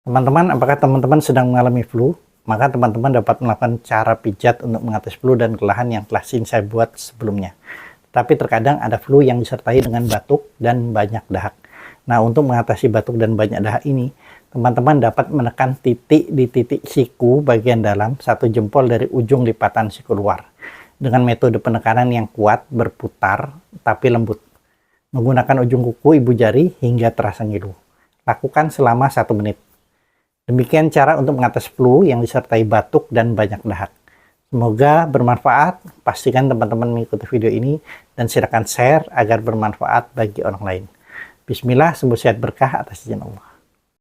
Teman-teman, apakah teman-teman sedang mengalami flu? Maka teman-teman dapat melakukan cara pijat untuk mengatasi flu dan kelelahan yang telah saya buat sebelumnya. Tapi terkadang ada flu yang disertai dengan batuk dan banyak dahak. Nah, untuk mengatasi batuk dan banyak dahak ini, teman-teman dapat menekan titik di titik siku bagian dalam 1 jempol dari ujung lipatan siku luar. Dengan metode penekanan yang kuat, berputar, tapi lembut. Menggunakan ujung kuku ibu jari hingga terasa ngilu. Lakukan selama 1 menit. Demikian cara untuk mengatasi flu yang disertai batuk dan banyak dahak. Semoga bermanfaat. Pastikan teman-teman mengikuti video ini dan silakan share agar bermanfaat bagi orang lain. Bismillah, sembuh sehat berkah atas izin Allah.